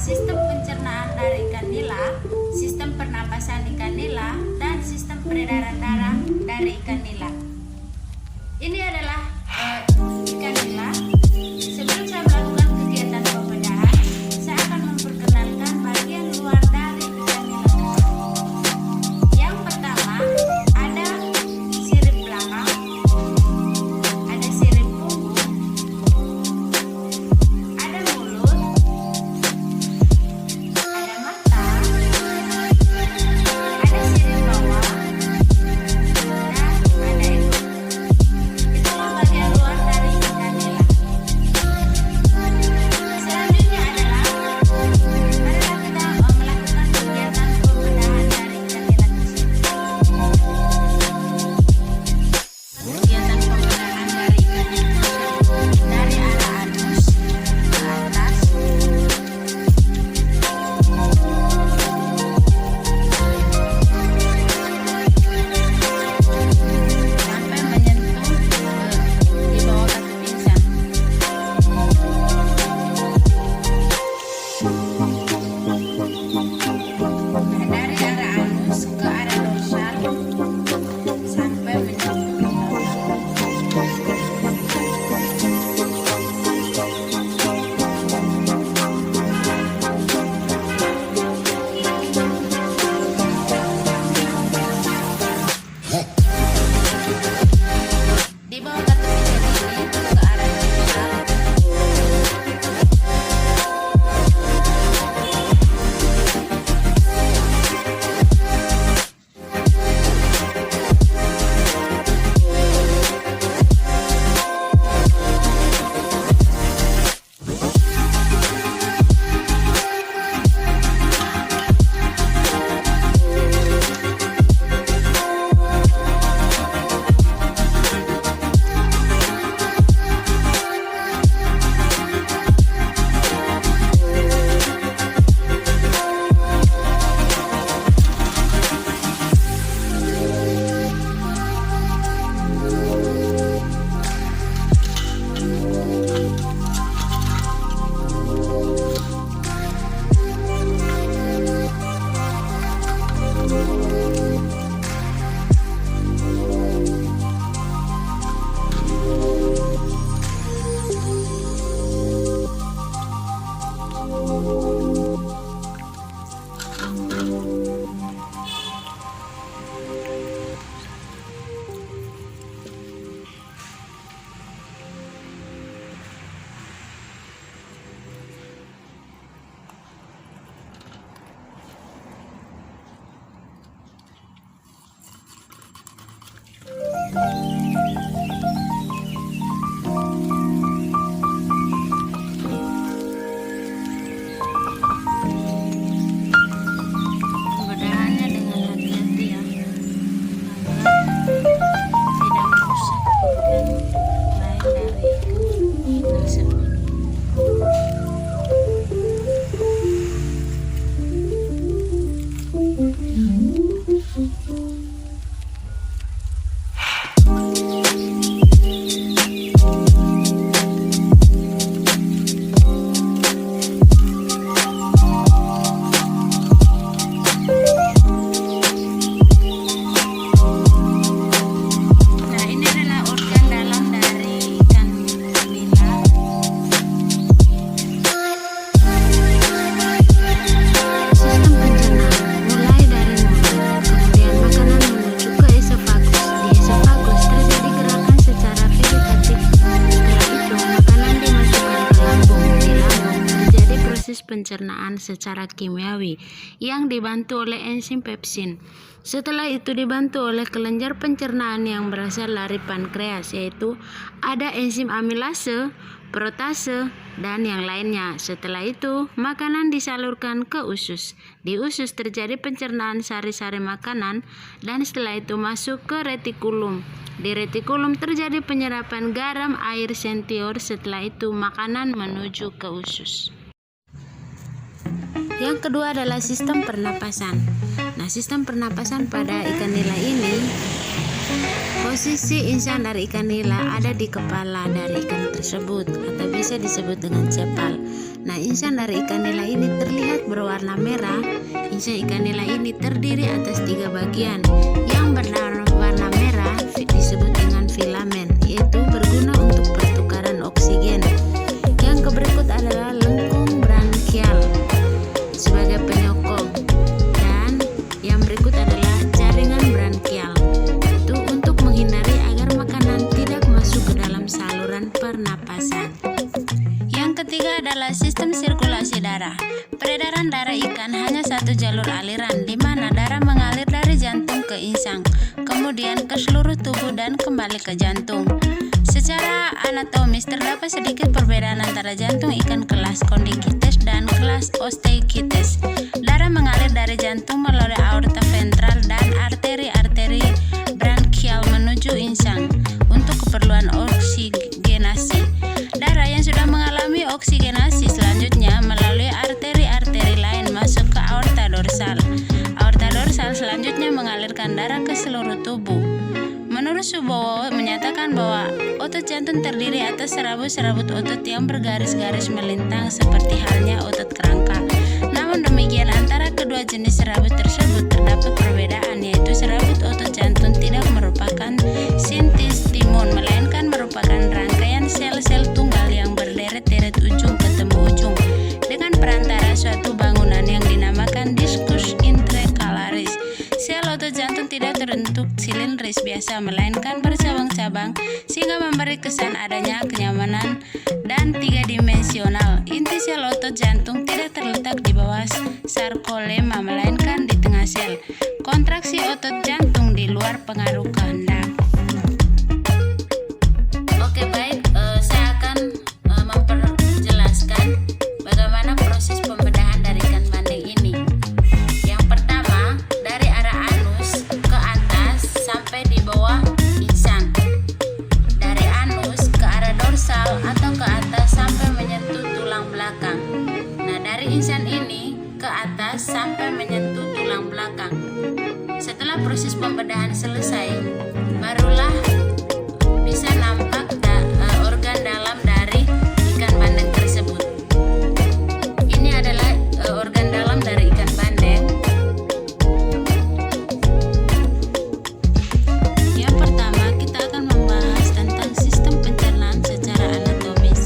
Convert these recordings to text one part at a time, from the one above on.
sistem pencernaan dari ikan nila, sistem pernapasan ikan nila, dan sistem peredaran darah dari ikan nila. Ini adalah ikan nila. Sebelum saya melakukan kegiatan pembedahan, saya akan memperkenalkan bagian luar dari ikan nila. Yang pertama, ada sirip belakang, ada sirip punggung, ada mulut, ada mata, ada sirip bawah, dan ada ekor. Itulah bagian luar dari ikan nila. Selanjutnya adalah marilah kita melakukan kegiatan pembedahan dari ikan nila tersebut. Kegiatan pembedahan dari ikan nila tersebut dari arah anus ke atas sampai menyentuh di bawah kaki pingsan. Dari arah anus ke arah dorsal sampai menyentuh di bawah. Di bawah kaki pingsan ini ke arah dorsal. Pembedahannya dengan hati-hati ya, agar tidak merusak organ lain dari ikan tersebut. Nah, ini adalah organ dalam dari ikan nila. Sistem pencernaan mulai dari mulut, kemudian makanan menuju ke esofagus. Di esofagus terjadi gerakan secara vegetatif. Setelah itu makanan dimasukkan ke lambung. Di lambung terjadi proses pencernaan secara kimiawi yang dibantu oleh enzim pepsin. Setelah itu dibantu oleh kelenjar pencernaan yang berasal dari pankreas, yaitu ada enzim amilase, protase, dan yang lainnya. Setelah itu, makanan disalurkan ke usus. Di usus terjadi pencernaan sari-sari makanan, dan setelah itu masuk ke retikulum. Di retikulum terjadi penyerapan garam air sentior. Setelah itu, makanan menuju ke usus. Yang kedua adalah sistem pernapasan. Nah, sistem pernapasan pada ikan nila ini Posisi insang dari ikan nila ada di kepala dari ikan tersebut atau bisa disebut dengan cepal. Nah, insang dari ikan nila ini terlihat berwarna merah. Insang ikan nila ini terdiri atas 3 bagian. Yang berwarna merah disebut dengan filamen, yaitu berguna untuk pertukaran oksigen. Yang berikut adalah lengkung brankial sebagai penyokong, dan yang berikut adalah jaringan brankial, itu untuk menghindari agar makanan tidak masuk ke dalam saluran pernapasan. Yang ketiga adalah sistem sirkulasi darah. Peredaran darah ikan hanya satu jalur aliran, di mana darah mengalir dari jantung ke insang, kemudian ke seluruh tubuh dan kembali ke jantung. Secara anatomis terdapat sedikit perbedaan antara jantung ikan kelas Condychites dan kelas Osteichthyes. Darah mengalir dari jantung melalui aorta ventral dan arteri-arteri branchial menuju insang untuk keperluan oksigenasi. Darah yang sudah mengalami oksigenasi selanjutnya melalui arteri-arteri lain masuk ke aorta dorsal. Aorta dorsal selanjutnya mengalirkan darah ke seluruh tubuh. Menurut Subowo menyatakan bahwa otot jantung terdiri atas serabut-serabut otot yang bergaris-garis melintang seperti halnya otot kerangka. Namun demikian, antara kedua jenis serabut tersebut terdapat perbedaan, yaitu serabut otot jantung tidak merupakan sintis timun, melainkan merupakan rangkaian sel-sel tunggal yang berderet-deret ujung ketemu ujung dengan perantara suatu bangunan yang dinamakan diskus intercalaris. Sel otot jantung tidak terbentuk silindris biasa, melainkan bercabang-cabang sehingga memberi kesan adanya kenyamanan dan 3-dimensional. Inti sel otot jantung tidak terletak di bawah sarkolema, melainkan di tengah sel. Kontraksi otot jantung di luar pengaruh kehendak. Oke, baik, saya akan memperjelaskan bagaimana proses pembedahan dari ikan bandeng ini. Yang pertama, dari arah anus ke atas sampai di bawah insang. Dari anus ke arah dorsal atau ke atas sampai menyentuh tulang belakang. Nah, dari insang ini ke atas sampai menyentuh tulang belakang. Setelah proses pembedahan selesai, barulah bisa nampak organ dalam dari ikan bandeng tersebut. Ini adalah organ dalam dari ikan bandeng. Yang pertama, kita akan membahas tentang sistem pencernaan secara anatomis.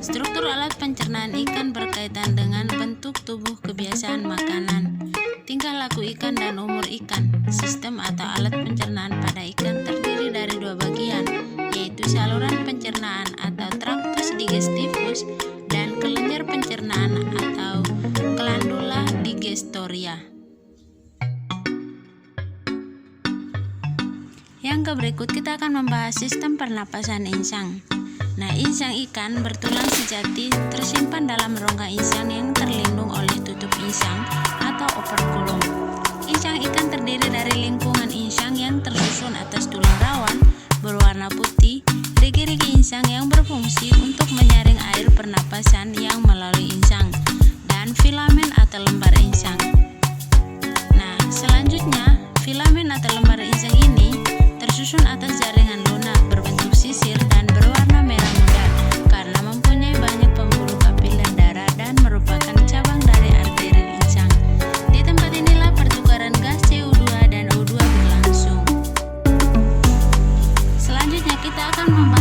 Struktur alat pencernaan ikan berkaitan dengan bentuk tubuh, kebiasaan makanan, tingkah laku ikan, dan umur ikan. Sistem atau alat pencernaan pada ikan terdiri dari 2 bagian, yaitu saluran pencernaan atau tractus digestivus dan kelenjar pencernaan atau glandula digestoria. Yang berikut kita akan membahas sistem pernapasan insang. Nah, insang ikan bertulang sejati tersimpan dalam rongga insang yang terlindung oleh tutup insang atau operculum. Insang ikan terdiri dari lingkungan insang yang tersusun atas tulang rawan berwarna putih, rigi-rigi insang yang berfungsi untuk menyaring air pernapasan yang melalui insang, dan filamen atau lembar insang. Nah, selanjutnya, filamen atau lembar insang ini tersusun atas jaringan lunak berbentuk sisir dan berwarna merah muda karena mempunyai banyak pembuluh kapiler darah dan merupakan cabang dari arteri insang. Di tempat inilah pertukaran gas CO2 dan O2 berlangsung. Selanjutnya kita akan membahas